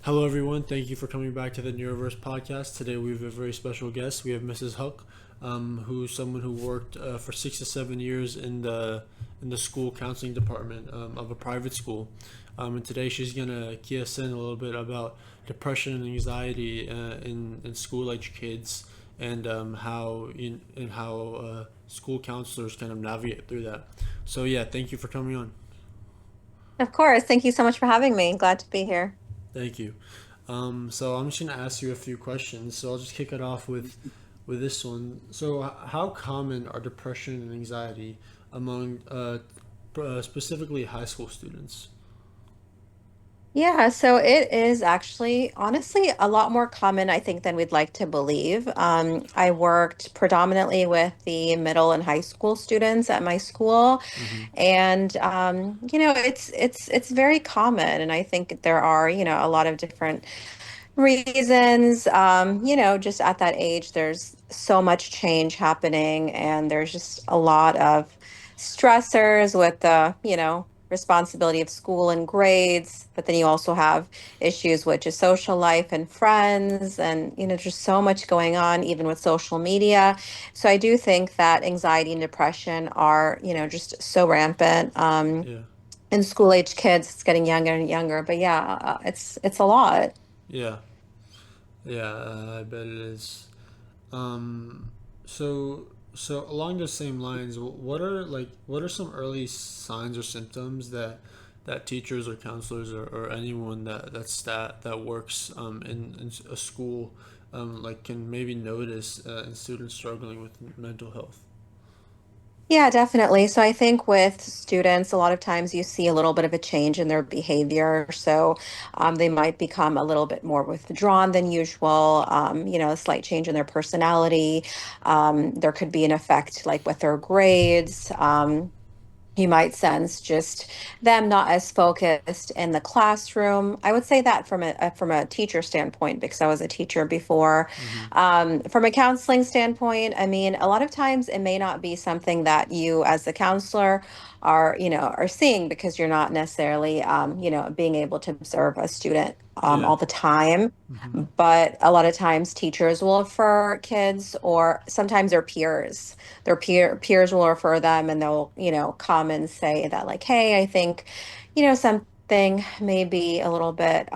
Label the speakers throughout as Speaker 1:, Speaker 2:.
Speaker 1: Hello, everyone. Thank you for coming back to the NeuroVerse podcast. Today, we have a very special guest. We have Mrs. Huck, who's someone who worked for 6 to 7 years in the school counseling department of a private school. And today, she's gonna key us in a little bit about depression and anxiety in school age kids and how school counselors kind of navigate through that. So, yeah, thank you for coming on.
Speaker 2: Of course. Thank you so much for having me. Glad to be here.
Speaker 1: Thank you. So I'm just gonna ask you a few questions. So I'll just kick it off with this one. So how common are depression and anxiety among specifically high school students?
Speaker 2: Yeah, so it is actually honestly a lot more common, I think, than we'd like to believe. I worked predominantly with the middle and high school students at my school,
Speaker 1: Mm-hmm.
Speaker 2: and it's very common, and I think there are, a lot of different reasons. Just at that age, there's so much change happening, and there's just a lot of stressors with the, responsibility of school and grades. But then you also have issues with just social life and friends, and, just so much going on, even with social media. So I do think that anxiety and depression are, just so rampant.
Speaker 1: Yeah.
Speaker 2: In school age kids, it's getting younger and younger. But yeah, it's a lot.
Speaker 1: Yeah. Yeah. I bet it is. Um, so along those same lines, what are some early signs or symptoms that teachers or counselors or anyone that works in a school like can maybe notice in students struggling with mental health?
Speaker 2: Yeah, definitely. So I think with students, a lot of times you see a little bit of a change in their behavior. So they might become a little bit more withdrawn than usual, a slight change in their personality. There could be an effect like with their grades. You might sense just them not as focused in the classroom. I would say that from a teacher standpoint, because I was a teacher before.
Speaker 1: Mm-hmm.
Speaker 2: From a counseling standpoint, I mean, a lot of times it may not be something that you as a counselor are seeing, because you're not necessarily being able to observe a student
Speaker 1: Yeah.
Speaker 2: all the time.
Speaker 1: Mm-hmm.
Speaker 2: But a lot of times teachers will refer kids, or sometimes their peers. Their peers will refer them, and they'll, come and say that, like, hey, I think, something may be a little bit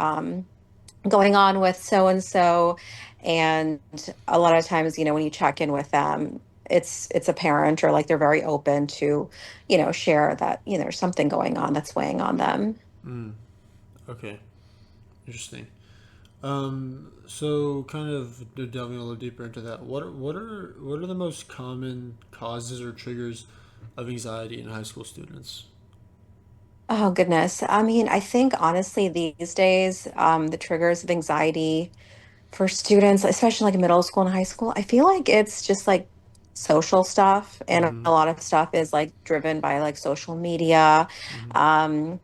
Speaker 2: going on with so and so. And a lot of times, when you check in with them, it's apparent, or like they're very open to, share that, there's something going on that's weighing on them.
Speaker 1: Mm. Okay. Interesting. So kind of delving a little deeper into that, what are the most common causes or triggers of anxiety in high school students?
Speaker 2: Oh goodness. I mean, I think honestly these days, the triggers of anxiety for students, especially like middle school and high school, I feel like it's just like social stuff, and
Speaker 1: Mm-hmm.
Speaker 2: a lot of stuff is like driven by like social media.
Speaker 1: Mm-hmm.
Speaker 2: Um,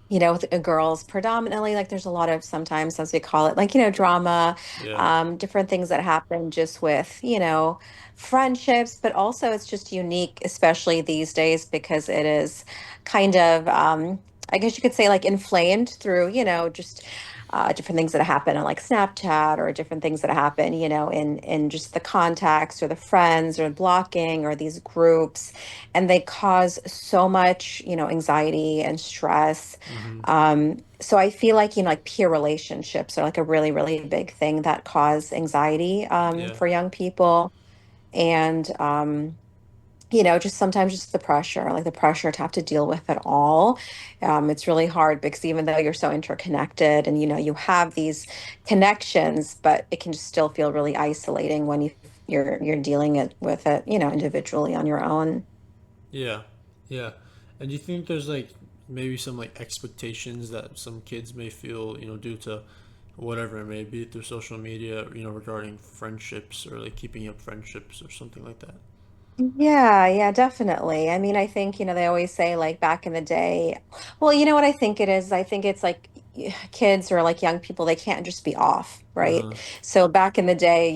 Speaker 2: with girls predominantly, like there's a lot of, sometimes as we call it, like, drama,
Speaker 1: Yeah.
Speaker 2: different things that happen just with, friendships. But also it's just unique, especially these days, because it is kind of, I guess you could say, like inflamed through, just different things that happen on like Snapchat, or different things that happen, in just the contacts, or the friends, or blocking, or these groups. And they cause so much, anxiety and stress.
Speaker 1: Mm-hmm.
Speaker 2: So I feel like, like peer relationships are like a really, really big thing that cause anxiety
Speaker 1: Yeah.
Speaker 2: for young people. And just sometimes just the pressure, like the pressure to have to deal with it all. It's really hard, because even though you're so interconnected, and you have these connections, but it can just still feel really isolating when you're dealing with it, individually on your own.
Speaker 1: Yeah. Yeah. And do you think there's like maybe some like expectations that some kids may feel, due to whatever it may be through social media, regarding friendships or like keeping up friendships or something like that?
Speaker 2: Yeah, yeah, definitely. I mean, I think, they always say like back in the day, well, you know what I think it is? I think it's like kids or like young people, they can't just be off, right?
Speaker 1: Uh-huh.
Speaker 2: So back in the day,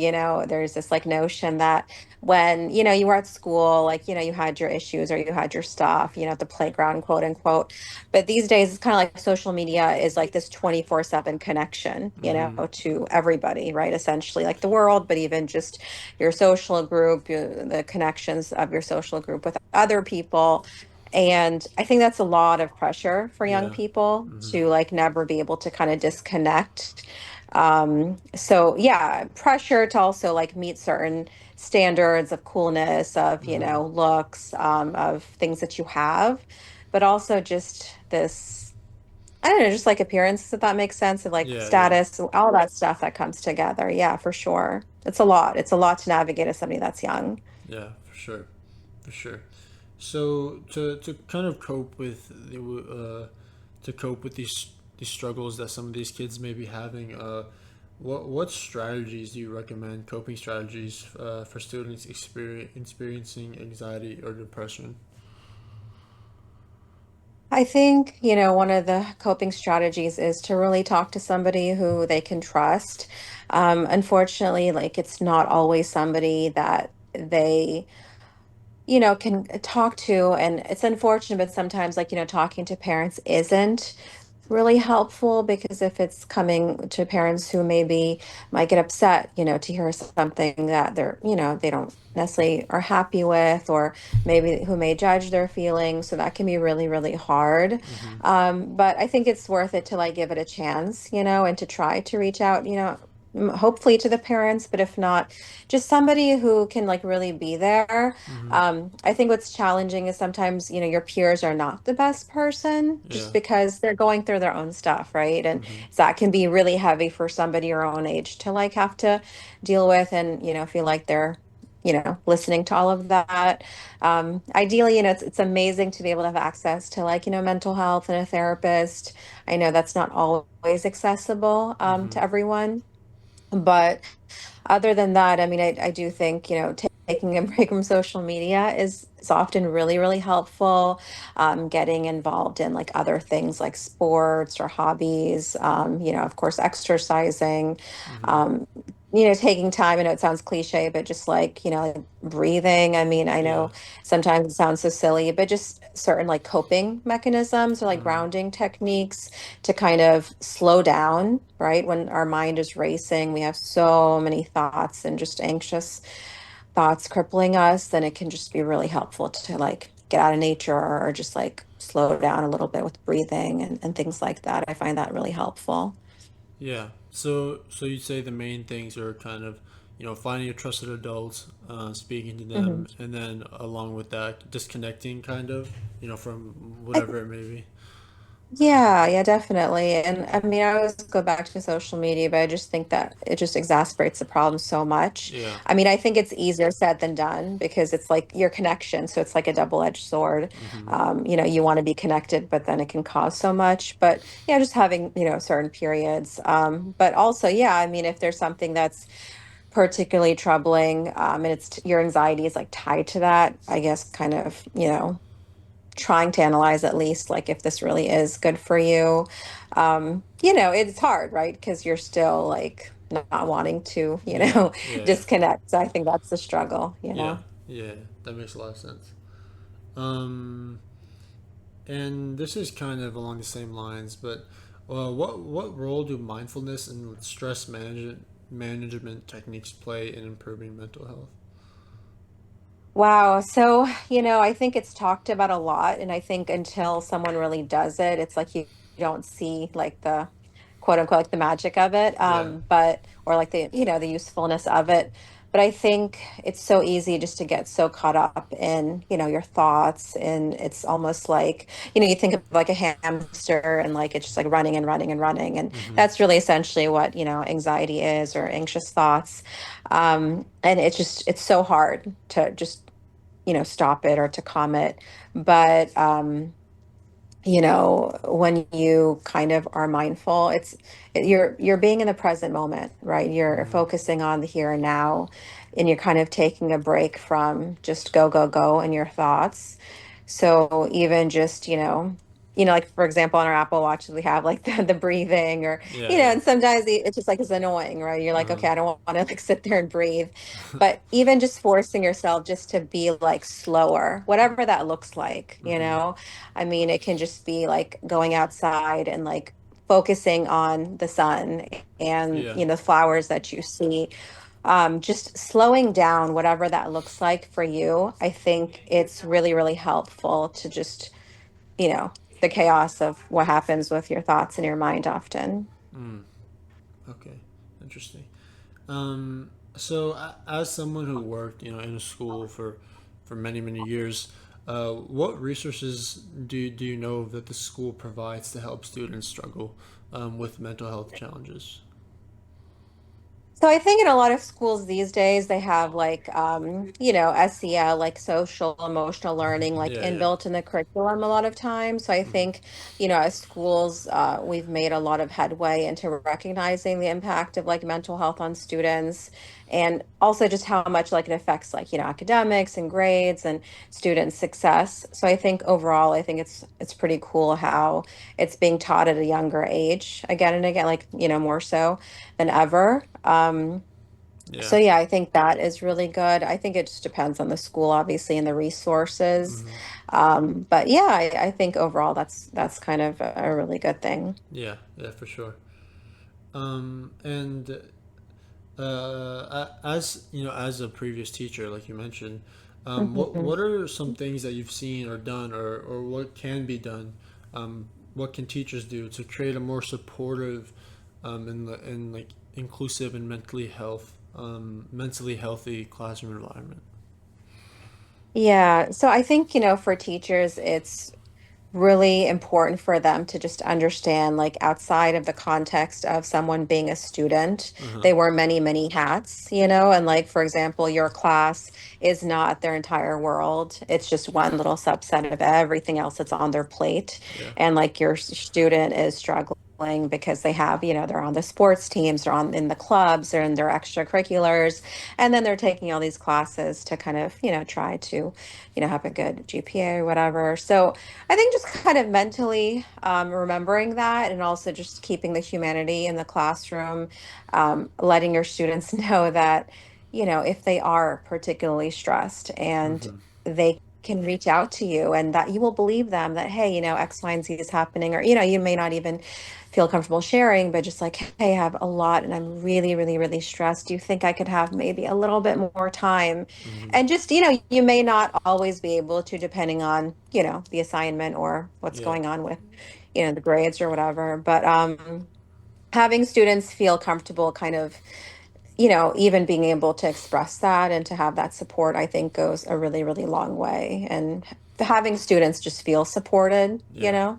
Speaker 2: there's this like notion that when, you were at school, like, you had your issues or you had your stuff, at the playground, quote unquote. But these days, it's kind of like social media is like this 24/7 connection,
Speaker 1: Mm-hmm.
Speaker 2: to everybody, right? Essentially, like the world, but even just your social group, the connections of your social group with other people. And I think that's a lot of pressure for young
Speaker 1: Yeah.
Speaker 2: people
Speaker 1: Mm-hmm.
Speaker 2: to like never be able to kind of disconnect. So yeah, pressure to also like meet certain standards of coolness, of,
Speaker 1: Mm-hmm.
Speaker 2: looks, of things that you have, but also just this, I don't know, just like appearances, if that makes sense, of like
Speaker 1: Yeah, yeah.
Speaker 2: status, all that stuff that comes together. Yeah, for sure. It's a lot. It's a lot to navigate as somebody that's young.
Speaker 1: Yeah, for sure. For sure. So to kind of cope with these struggles that some of these kids may be having, what strategies do you recommend, coping strategies for students experiencing anxiety or depression?
Speaker 2: I think, one of the coping strategies is to really talk to somebody who they can trust. Unfortunately, like it's not always somebody that they can talk to. And it's unfortunate, but sometimes, like, talking to parents isn't really helpful, because if it's coming to parents who maybe might get upset, to hear something that they don't necessarily are happy with, or maybe who may judge their feelings. So that can be really, really hard.
Speaker 1: Mm-hmm.
Speaker 2: But I think it's worth it to like give it a chance, and to try to reach out, hopefully to the parents, but if not, just somebody who can like really be there.
Speaker 1: Mm-hmm.
Speaker 2: I think what's challenging is sometimes, your peers are not the best person
Speaker 1: Yeah.
Speaker 2: just because they're going through their own stuff, right? And
Speaker 1: Mm-hmm.
Speaker 2: so that can be really heavy for somebody your own age to like have to deal with, and, feel like they're, listening to all of that. Ideally, it's amazing to be able to have access to like, mental health and a therapist. I know that's not always accessible
Speaker 1: Mm-hmm.
Speaker 2: to everyone, but other than that, I mean, I do think, taking a break from social media is often really, really helpful. Getting involved in like other things like sports or hobbies, of course, exercising,
Speaker 1: Mm-hmm.
Speaker 2: um, taking time. I know it sounds cliche, but just like, like breathing. I mean, I
Speaker 1: Yeah.
Speaker 2: know sometimes it sounds so silly, but just certain like coping mechanisms or like
Speaker 1: Mm-hmm.
Speaker 2: grounding techniques to kind of slow down, right? When our mind is racing, we have so many thoughts and just anxious thoughts crippling us, then it can just be really helpful to like get out of nature, or just like slow down a little bit with breathing and things like that. I find that really helpful.
Speaker 1: Yeah. So you'd say the main things are kind of, finding a trusted adult, speaking to
Speaker 2: Mhm.
Speaker 1: them, and then along with that, disconnecting kind of, from whatever it may be.
Speaker 2: Yeah, yeah, definitely. And I mean, I always go back to social media, but I just think that it just exacerbates the problem so much.
Speaker 1: Yeah.
Speaker 2: I mean, I think it's easier said than done, because it's like your connection. So it's like a double-edged sword.
Speaker 1: Mm-hmm.
Speaker 2: You want to be connected, but then it can cause so much. But yeah, just having, certain periods. But also, yeah, I mean, if there's something that's particularly troubling, and your anxiety is like tied to that, I guess kind of, trying to analyze at least like if this really is good for you. It's hard, right? Because you're still like not wanting to,
Speaker 1: Yeah. Yeah.
Speaker 2: disconnect. So I think that's the struggle.
Speaker 1: Yeah. Yeah. That makes a lot of sense. Um, and this is kind of along the same lines, but what role do mindfulness and stress management techniques play in improving mental health?
Speaker 2: Wow. So, I think it's talked about a lot. And I think until someone really does it, it's like you don't see like the quote unquote, like the magic of it.
Speaker 1: Yeah.
Speaker 2: Or like the usefulness of it. But I think it's so easy just to get so caught up in, your thoughts. And it's almost like, you think of like a hamster, and like it's just like running and running and running. And
Speaker 1: Mm-hmm.
Speaker 2: that's really essentially what, anxiety is, or anxious thoughts. And it's so hard to just stop it or to calm it. But, when you kind of are mindful, you're being in the present moment, right? You're
Speaker 1: Mm-hmm.
Speaker 2: focusing on the here and now, and you're kind of taking a break from just go, go, go in your thoughts. So even just, like for example, on our Apple Watches, we have like the breathing or,
Speaker 1: Yeah, yeah.
Speaker 2: and sometimes it's just like it's annoying, right? You're like,
Speaker 1: Uh-huh.
Speaker 2: okay, I don't want to like sit there and breathe. But even just forcing yourself just to be like slower, whatever that looks like,
Speaker 1: Mm-hmm.
Speaker 2: I mean, it can just be like going outside and like focusing on the sun and,
Speaker 1: Yeah.
Speaker 2: the flowers that you see. Just slowing down, whatever that looks like for you, I think it's really, really helpful to just, the chaos of what happens with your thoughts in your mind often.
Speaker 1: Mm. Okay. Interesting. Um, so, as someone who worked, in a school for many many years, what resources do you know that the school provides to help students struggle with mental health challenges?
Speaker 2: So I think in a lot of schools these days they have like SEL, like social emotional learning, like
Speaker 1: Yeah, yeah.
Speaker 2: inbuilt in the curriculum a lot of times. So I
Speaker 1: Mm-hmm.
Speaker 2: think, as schools, we've made a lot of headway into recognizing the impact of like mental health on students and also just how much like it affects like, academics and grades and student success. So I think overall, I think it's pretty cool how it's being taught at a younger age again and again, like, more so than ever. So
Speaker 1: Yeah.
Speaker 2: yeah, I think that is really good. I think it just depends on the school, obviously, and the resources.
Speaker 1: Mm-hmm.
Speaker 2: But yeah, I think overall that's kind of a really good thing.
Speaker 1: Yeah, yeah, for sure. And as as a previous teacher, like you mentioned,
Speaker 2: Mhm.
Speaker 1: what are some things that you've seen or done, or what can be done? What can teachers do to create a more supportive, and like inclusive and mentally healthy classroom environment?
Speaker 2: Yeah, so I think, for teachers, it's really important for them to just understand, like outside of the context of someone being a student,
Speaker 1: Uh huh.
Speaker 2: they wear many, many hats, and like, for example, your class is not their entire world. It's just one little subset of everything else that's on their plate.
Speaker 1: Yeah.
Speaker 2: And like your student is struggling because they have, they're on the sports teams, they're on in the clubs, they're in their extracurriculars, and then they're taking all these classes to kind of, try to, have a good GPA or whatever. So I think just kind of mentally remembering that and also just keeping the humanity in the classroom, letting your students know that, if they are particularly stressed and
Speaker 1: Mm-hmm.
Speaker 2: they can reach out to you and that you will believe them that, hey, X, Y, and Z is happening, or, you may not even feel comfortable sharing, but just like, hey, I have a lot and I'm really, really, really stressed. Do you think I could have maybe a little bit more time?
Speaker 1: Mm-hmm.
Speaker 2: And just, you may not always be able to, depending on, the assignment or what's
Speaker 1: Yeah.
Speaker 2: going on with, the grades or whatever. But having students feel comfortable kind of, even being able to express that and to have that support, I think goes a really, really long way. And having students just feel supported,
Speaker 1: Yeah.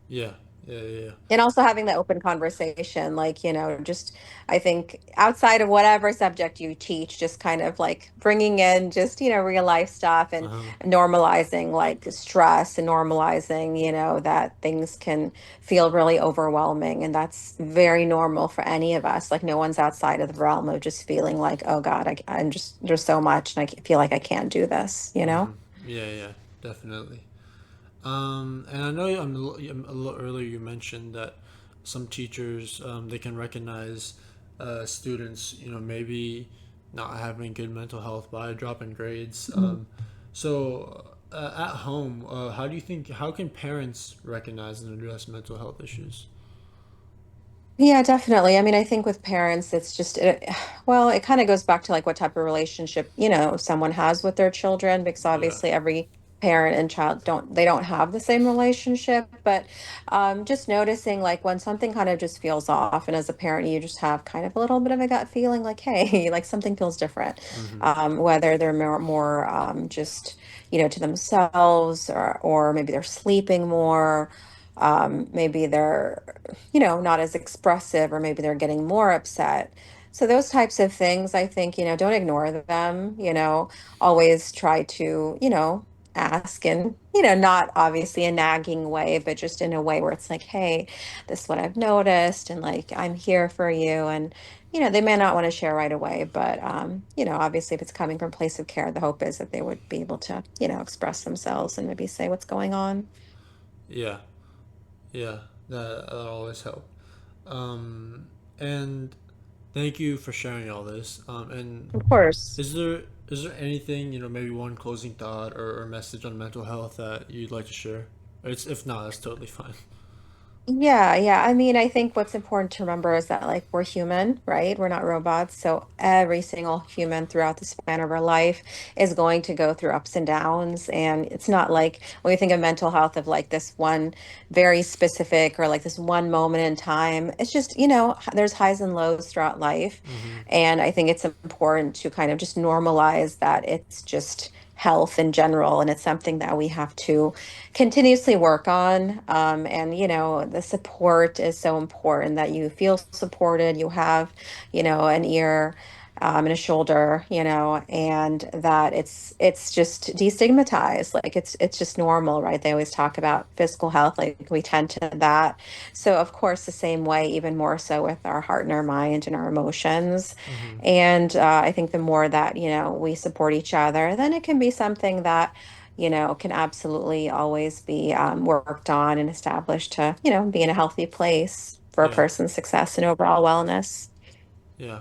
Speaker 1: Yeah. Yeah. Yeah.
Speaker 2: and also having the open conversation, like, just I think outside of whatever subject you teach, just kind of like bringing in just, real life stuff
Speaker 1: Uh
Speaker 2: and
Speaker 1: huh.
Speaker 2: normalizing like stress and normalizing, that things can feel really overwhelming. And that's very normal for any of us. Like, no one's outside of the realm of just feeling like, oh God, I'm just, there's so much and I feel like I can't do this.
Speaker 1: Mm-hmm. Yeah. Yeah. Definitely. And I know a little earlier you mentioned that some teachers they can recognize students, maybe not having good mental health by dropping grades. At home, how can parents recognize and address mental health issues?
Speaker 2: Yeah, definitely. I mean, I think with parents, it's just, well, it kind of goes back to like what type of relationship, someone has with their children, because
Speaker 1: Yeah.
Speaker 2: obviously every parent and child they don't have the same relationship. But just noticing like when something kind of just feels off, and as a parent, you just have kind of a little bit of a gut feeling like, hey, like something feels different.
Speaker 1: Mm-hmm.
Speaker 2: Whether they're more just, to themselves, or maybe they're sleeping more. Maybe they're not as expressive, or maybe they're getting more upset. So those types of things, I think, don't ignore them, always try to, ask in, not obviously a nagging way, but just in a way where it's like, hey, this is what I've noticed, and like, I'm here for you. And, they may not want to share right away, but, obviously if it's coming from a place of care, the hope is that they would be able to, express themselves and maybe say what's going on.
Speaker 1: Yeah. Yeah, that always help. Um, and thank you for sharing all this. And
Speaker 2: Of course.
Speaker 1: is there anything, maybe one closing thought or message on mental health that you'd like to share? It's if not, that's totally fine.
Speaker 2: Yeah, yeah. I mean, I think what's important to remember is that like we're human, right? We're not robots. So every single human throughout the span of our life is going to go through ups and downs. And it's not like when we think of mental health of like this one very specific or like this one moment in time. It's just, there's highs and lows throughout life.
Speaker 1: Mm-hmm.
Speaker 2: And I think it's important to kind of just normalize that it's just health in general. And it's something that we have to continuously work on. And, the support is so important that you feel supported, you have, an ear. And a shoulder, and that it's just destigmatized, like it's just normal, right? They always talk about physical health, like we tend to that. So of course, the same way, even more so with our heart and our mind and our emotions.
Speaker 1: Mm-hmm.
Speaker 2: And I think the more that we support each other, then it can be something that can absolutely always be worked on and established to, be in a healthy place for a
Speaker 1: Yeah.
Speaker 2: person's success and overall wellness.
Speaker 1: Yeah.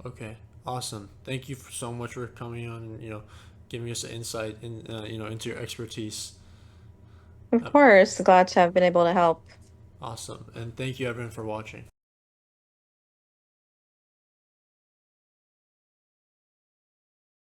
Speaker 1: Okay. Awesome. Thank you so much for coming on and giving us an insight into your expertise.
Speaker 2: Of
Speaker 1: Uh,
Speaker 2: course, glad to have been able to help.
Speaker 1: awesome. And thank you everyone for watching.